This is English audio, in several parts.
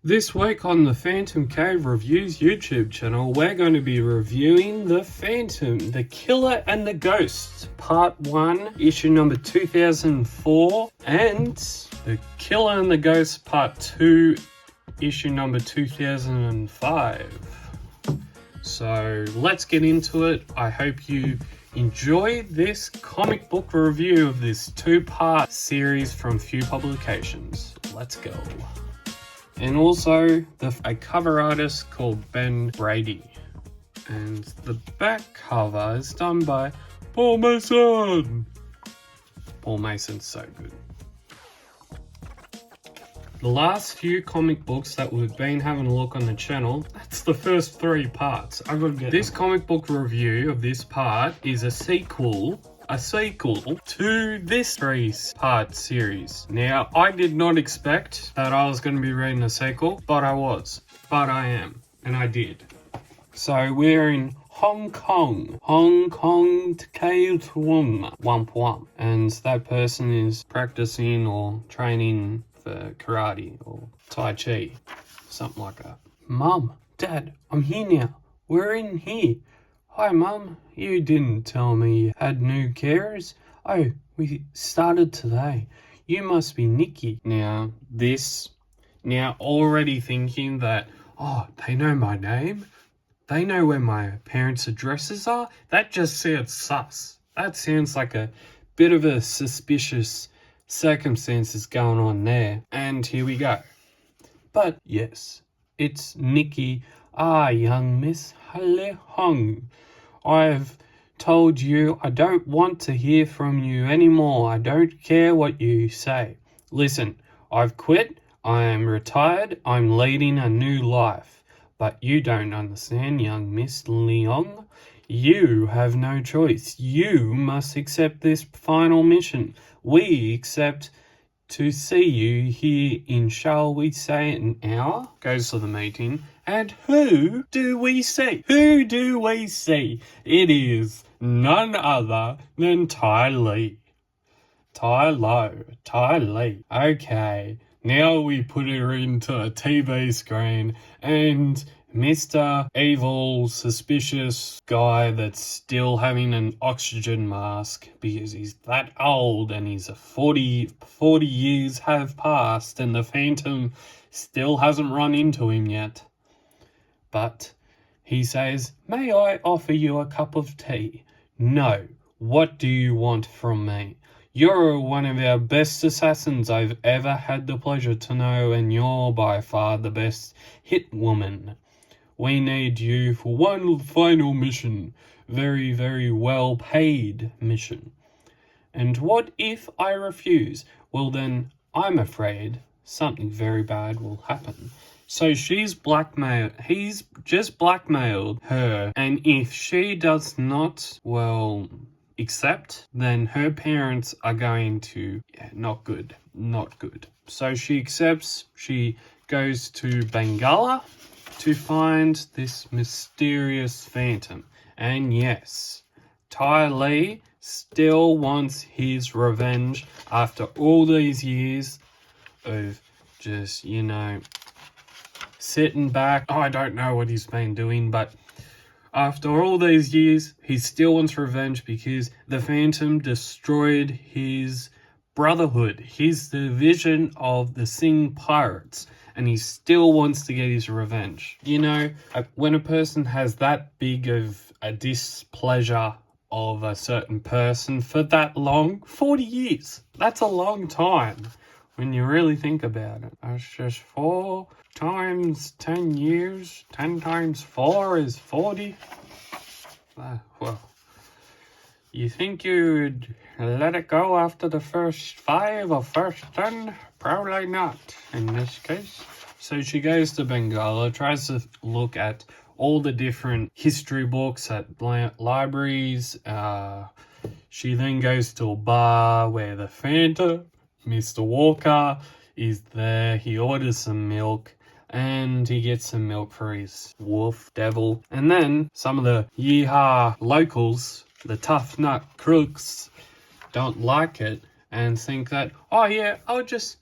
This week on the Phantom Cave Reviews YouTube channel, we're going to be reviewing The Phantom, The Killer and the Ghost, Part 1, issue number 2004, and The Killer and the Ghost, Part 2, issue number 2005. So let's get into it. I hope you enjoy this comic book review of this two-part series from Few Publications. Let's go. And also a cover artist called Ben Brady. And the back cover is done by Paul Mason. Paul Mason's so good. The last few comic books that we've been having a look on the channel, that's the first 3 parts. I gotta get this comic book review of this part is a sequel to this 3-part series. Now, I did not expect that I was going to be reading a sequel, but I am, and I did. So we're in Hong Kong Wampuam, and that person is practicing or training for karate or Tai Chi, something like that. Mum, Dad, I'm here now. We're in here. Hi, Mum. You didn't tell me you had new carers. Oh, we started today. You must be Nikki. Now, already thinking that, oh, they know my name. They know where my parents' addresses are. That just sounds sus. That sounds like a bit of a suspicious circumstances going on there. And here we go. But yes, it's Nikki. Young Miss Halle Hong. I've told you I don't want to hear from you anymore. I don't care what you say. Listen, I've quit. I am retired. I'm leading a new life. But you don't understand, young Miss Leong. You have no choice. You must accept this final mission. We accept to see you here in, shall we say, an hour? Goes to the meeting. And who do we see? It is none other than Tai Lee. Tai Lee. Okay, now we put her into a TV screen and Mr. Evil, suspicious guy that's still having an oxygen mask because he's that old and he's 40 years have passed and the Phantom still hasn't run into him yet. But he says, may I offer you a cup of tea? No. What do you want from me? You're one of our best assassins I've ever had the pleasure to know, and you're by far the best hit woman. We need you for one final mission. Very, very well paid mission. And what if I refuse? Well then, I'm afraid something very bad will happen. So he's just blackmailed her, and if she does not, accept, then her parents are going to, not good. So she accepts, she goes to Bengala to find this mysterious Phantom. And yes, Tai Lee still wants his revenge after all these years of just, sitting back. I don't know what he's been doing, but after all these years, he still wants revenge because the Phantom destroyed his brotherhood, his division of the Sing Pirates, and he still wants to get his revenge. When a person has that big of a displeasure of a certain person for that long, 40 years, that's a long time when you really think about it. That's just 4 times 10 years. 10 times 4 is 40. You think you'd let it go after the first 5 or first 10? Probably not in this case. So she goes to Bengala, tries to look at all the different history books at libraries. She then goes to a bar where the Phantom, Mr. Walker, is there. He orders some milk and he gets some milk for his wolf devil. And then some of the yeehaw locals, the tough nut crooks, don't like it and think that, oh yeah, I'll just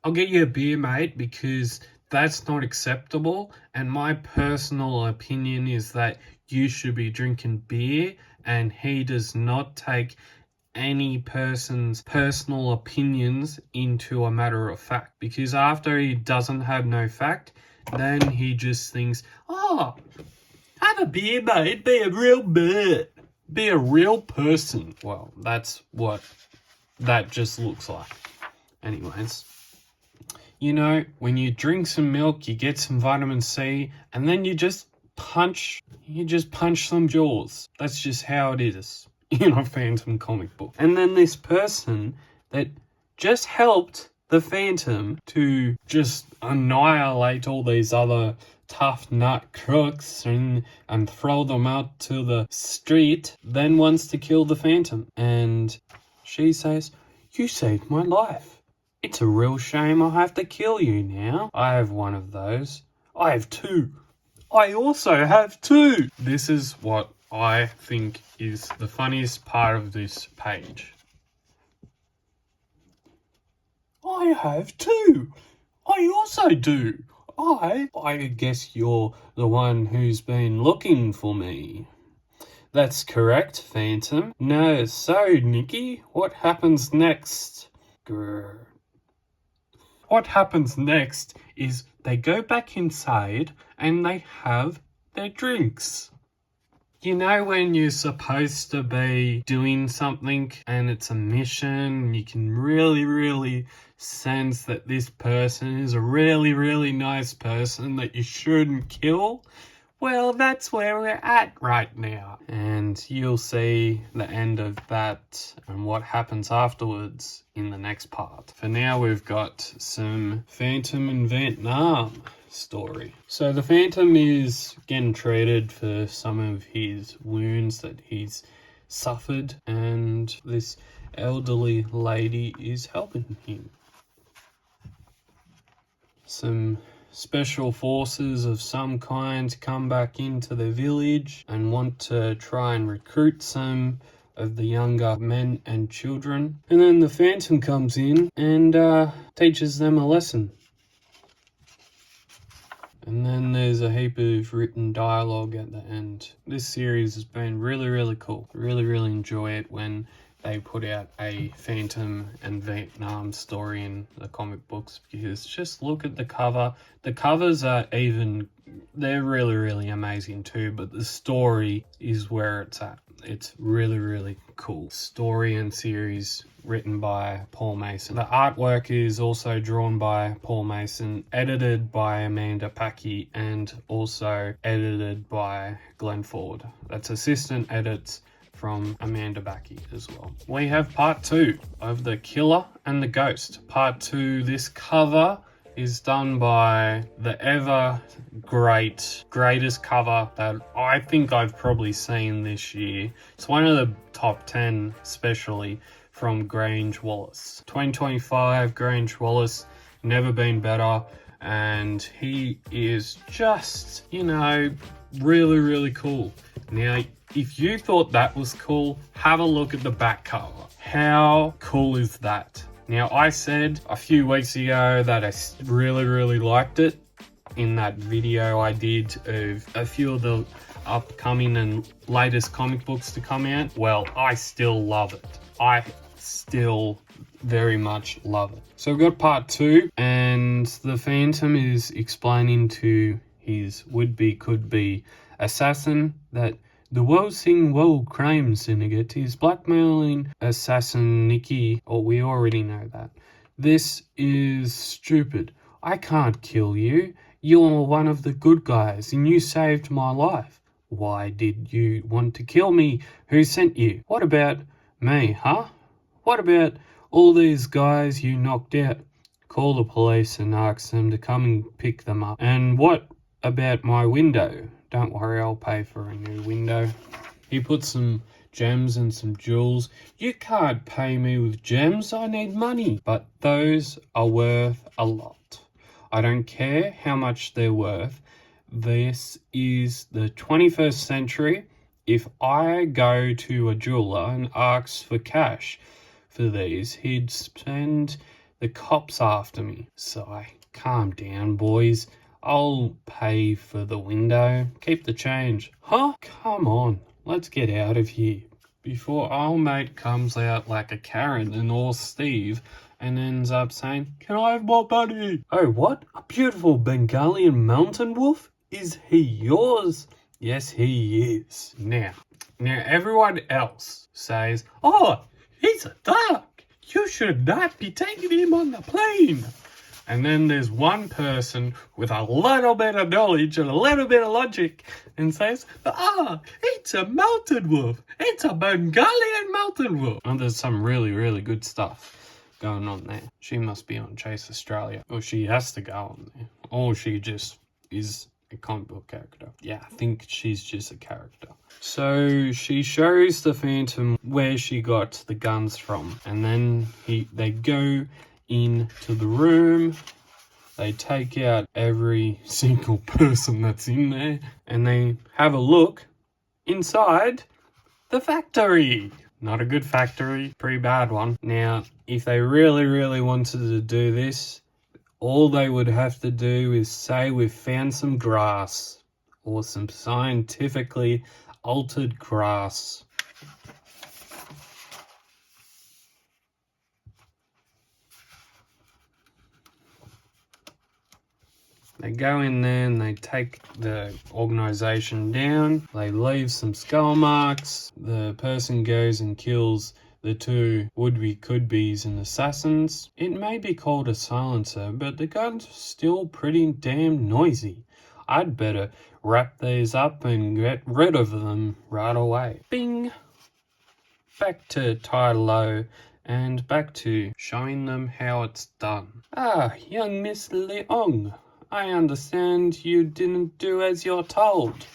I'll get you a beer, mate, because that's not acceptable. And my personal opinion is that you should be drinking beer, and he does not take any person's personal opinions into a matter of fact. Because after he doesn't have no fact, then he just thinks, oh, have a beer, mate, be a real bird. Be a real person. Well, that's what that just looks like. Anyways, you know, when you drink some milk, you get some vitamin C, and then you just punch some jaws. That's just how it is in a Phantom comic book. And then this person that just helped the Phantom to just annihilate all these other tough nut crooks and throw them out to the street, then wants to kill the Phantom. And she says, you saved my life. It's a real shame I have to kill you now. I have one of those. I have two. I also have two. This is what I think is the funniest part of this page. I have two. I also do. I guess you're the one who's been looking for me. That's correct, Phantom. No, so, Nikki, what happens next? Grr. What happens next is they go back inside and they have their drinks. You know when you're supposed to be doing something and it's a mission and you can really sense that this person is a really nice person that you shouldn't kill? Well, that's where we're at right now. And you'll see the end of that and what happens afterwards in the next part. For now, we've got some Phantom in Vietnam story. So the Phantom is getting treated for some of his wounds that he's suffered, and this elderly lady is helping him. Some special forces of some kind come back into the village and want to try and recruit some of the younger men and children. And then the Phantom comes in and teaches them a lesson. And then there's a heap of written dialogue at the end. This series has been really cool. Really enjoy it when they put out a Phantom and Vietnam story in the comic books, because just look at the cover. The covers are they're really amazing too, but the story is where it's at. It's really cool. Story and series written by Paul Mason. The artwork is also drawn by Paul Mason, edited by Amanda Packey, and also edited by Glenn Ford. That's assistant edits from Amanda Packey as well. We have part 2 of The Killer and the Ghost. Part 2, this cover is done by the greatest cover that I think I've probably seen this year. It's one of the top 10, especially from Grange Wallace. 2025, Grange Wallace, never been better. And he is just, really cool. Now, if you thought that was cool, have a look at the back cover. How cool is that? Now, I said a few weeks ago that I really liked it in that video I did of a few of the upcoming and latest comic books to come out. Well, I still love it. I still very much love it. So we've got part 2, and the Phantom is explaining to his could-be assassin that the Wo Sing Wo crime syndicate is blackmailing assassin Nikki. Oh, we already know that. This is stupid. I can't kill you. You're one of the good guys and you saved my life. Why did you want to kill me? Who sent you? What about me, huh? What about all these guys you knocked out? Call the police and ask them to come and pick them up. And what about my window? Don't worry, I'll pay for a new window. He put some gems and some jewels. You can't pay me with gems, I need money. But those are worth a lot. I don't care how much they're worth. This is the 21st century. If I go to a jeweler and ask for cash for these, he'd spend The cop's after me. Sigh. Calm down, boys. I'll pay for the window. Keep the change. Huh? Come on. Let's get out of here. Before old mate comes out like a Karen and all Steve and ends up saying, "Can I have more money?" Oh, what? A beautiful Bengalian mountain wolf? Is he yours? Yes, he is. Now everyone else says, "Oh, he's a dog. You should not be taking him on the plane." And then there's one person with a little bit of knowledge and a little bit of logic and says, it's a mountain wolf. It's a Bengalian mountain wolf. And there's some really, really good stuff going on there. She must be on Chase Australia. Or she has to go on there. Or she just is a comic book character. Yeah, I think she's just a character. So she shows the Phantom where she got the guns from. And then they go into the room, they take out every single person that's in there, and they have a look inside the factory. Not a good factory, pretty bad one. Now, if they really, really wanted to do this, all they would have to do is say we've found some grass, or some scientifically altered grass. They go in there and they take the organisation down. They leave some skull marks. The person goes and kills the two would-be could-be's and assassins. It may be called a silencer, but the gun's still pretty damn noisy. I'd better wrap these up and get rid of them right away. Bing! Back to Tai Lo and back to showing them how it's done. Young Miss Leong. I understand you didn't do as you're told.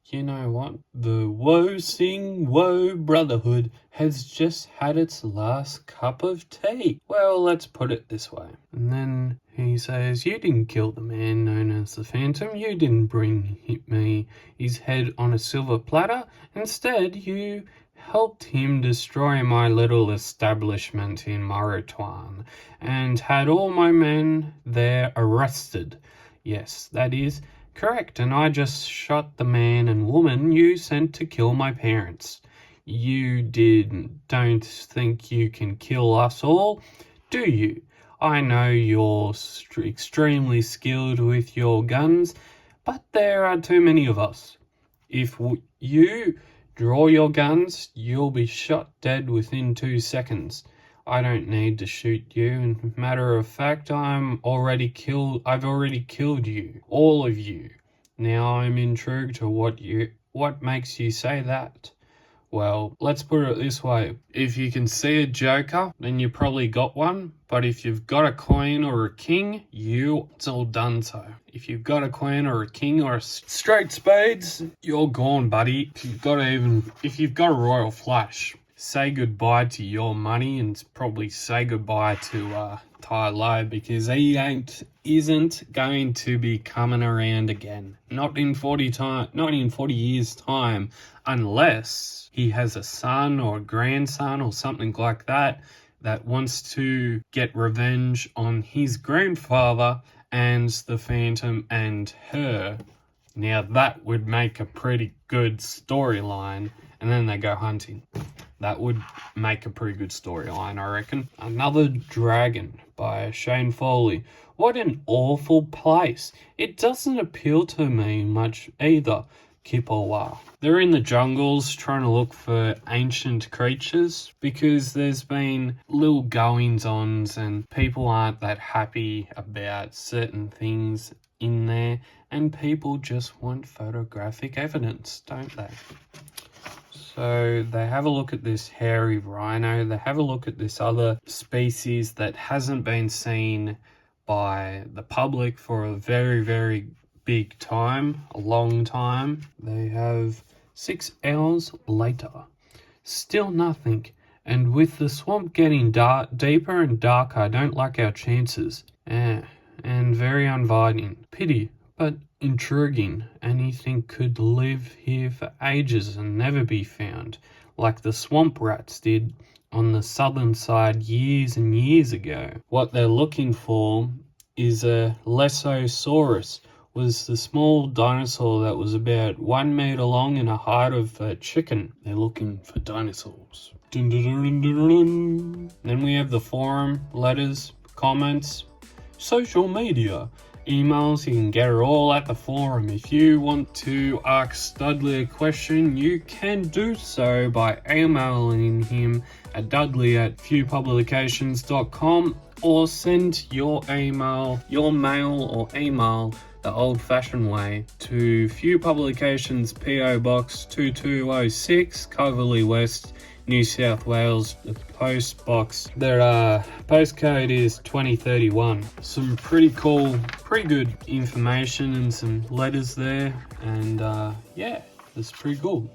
You know what? The Woe Sing Woe Brotherhood has just had its last cup of tea. Well, let's put it this way. And then he says, you didn't kill the man known as the Phantom. You didn't bring me his head on a silver platter. Instead, you helped him destroy my little establishment in Morutuan and had all my men there arrested. Yes, that is correct, and I just shot the man and woman you sent to kill my parents. You don't think you can kill us all, do you? I know you're extremely skilled with your guns, but there are too many of us. If you draw your guns, you'll be shot dead within 2 seconds. I don't need to shoot you. In matter of fact, I've already killed you, all of you. Now I'm intrigued to what makes you say that. Well, let's put it this way. If you can see a joker, then you probably got one. But if you've got a queen or a king, it's all done so. If you've got a queen or a king or a straight spades, you're gone, buddy. If you've got a royal flush, say goodbye to your money and probably say goodbye to Tai Lo, because he isn't going to be coming around again. Not in 40 years' time, unless he has a son or a grandson or something like that wants to get revenge on his grandfather and the Phantom and her. Now that would make a pretty good storyline, and then they go hunting. That would make a pretty good storyline, I reckon. Another Dragon by Shane Foley. What an awful place. It doesn't appeal to me much either. Kippawa. They're in the jungles trying to look for ancient creatures because there's been little goings-ons and people aren't that happy about certain things in there, and people just want photographic evidence, don't they? So they have a look at this hairy rhino, they have a look at this other species that hasn't been seen by the public for a very, very big time, a long time. They have 6 hours later, still nothing. And with the swamp getting deeper and darker, I don't like our chances. And very inviting. Pity, but intriguing. Anything could live here for ages and never be found. like the swamp rats did on the southern side years and years ago. What they're looking for is a Lesosaurus, was the small dinosaur that was about 1 meter long and a height of a chicken. They're looking for dinosaurs. Dun, dun, dun, dun, dun. Then we have the forum, letters, comments, social media, emails. You can get it all at the forum. If you want to ask Dudley a question, you can do so by emailing him at dudley@fewpublications.com, or send your mail or email the old-fashioned way to Few Publications, PO Box 2206, Coverley West, New South Wales. The post box, their postcode is 2031. Some pretty cool, pretty good information and some letters there, and yeah, that's pretty cool.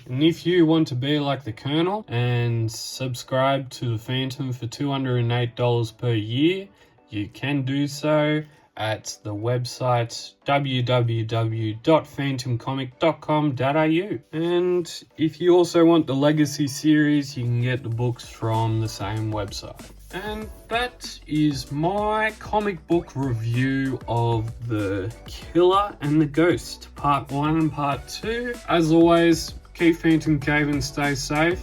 And if you want to be like the Colonel and subscribe to the Phantom for $208 per year, you can do so at the website www.phantomcomic.com.au. And if you also want the Legacy series, you can get the books from the same website. And that is my comic book review of The Killer and the Ghost, Part 1 and Part 2. As always, keep Phantom Cave and stay safe.